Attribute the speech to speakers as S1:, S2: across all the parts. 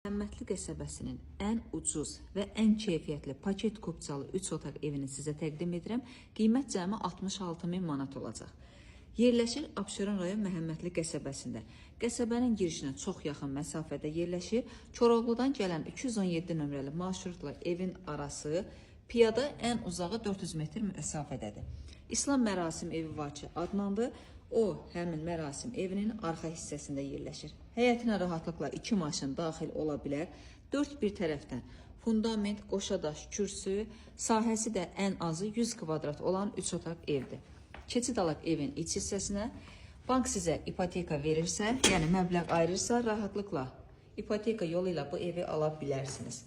S1: Məhəmmədli qəsəbəsinin ən ucuz və ən keyfiyyətli paket kupçalı 3 otaq evini sizə təqdim edirəm. Qiymət cəmi 66.000 manat olacaq. Yerləşir Abşeron rayon Məhəmmədli qəsəbəsində. Qəsəbənin girişinə çox yaxın məsafədə yerləşir. Koroğludan gələn 217 nömrəli marşrutla evin arası piyada ən uzağı 400 metr məsafədədir. İslam mərasim evi var ki, adlandı. O, həmin mərasim evinin arxa hissəsində yerləşir. Həyətinə rahatlıqla 2 maşın daxil ola bilər. 4 bir tərəfdən fundament, qoşadaş, kürsü, sahəsi də ən azı 100 kvadrat olan 3 otaq evdir. Keçid alaq evin iç hissəsinə. Bank sizə ipoteka verirsə, yəni məbləğ ayırırsa, rahatlıqla ipoteka yolu ilə bu evi ala bilərsiniz.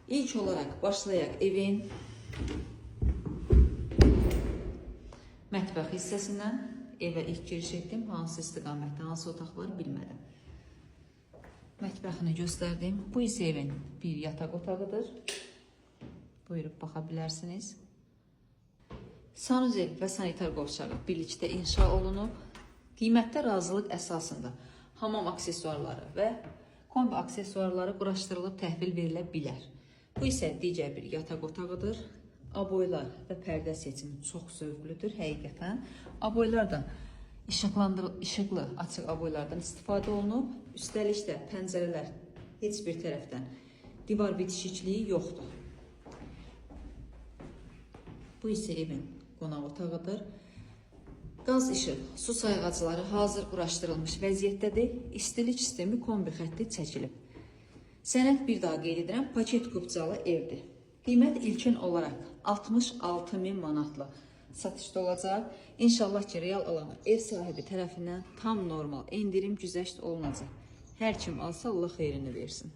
S1: İlk olaraq başlayaq evin mətbəx hissəsindən. Evə ilk giriş etdim, hansı istiqamətdə, hansı otaqları bilmədim. Mətbəxini göstərdim. Bu isə evin bir yataq otağıdır. Buyurub baxa bilərsiniz. Sanuzel və sanitar qovşağı birlikdə inşa olunub. Qiymətdə razılıq əsasında hamam aksesuarları və kombi aksesuarları quraşdırılıb təhvil verilə bilər. Bu isə digər bir yataq otağıdır. Aboylar və pərdə seçimi çox zövqlüdür həqiqətən. Aboylardan işıqlı açıq aboylardan istifadə olunub. Üstəlik də pəncərələr heç bir tərəfdən divar bitişikliyi yoxdur. Bu isə evin qonaq otağıdır. Qaz işıq, su sayğacları hazır quraşdırılmış vəziyyətdədir. İstilik sistemi kombi xətti çəkilib. Sənəd bir daha qeyd edirəm, paket kupçalı evdir. Qiymət ilkin olaraq 66.000 manatla satışda olacaq. İnşallah ki, real alanı ev sahibi tərəfindən tam normal endirim güzəşt olunacaq. Hər kim alsa Allah xeyrini versin.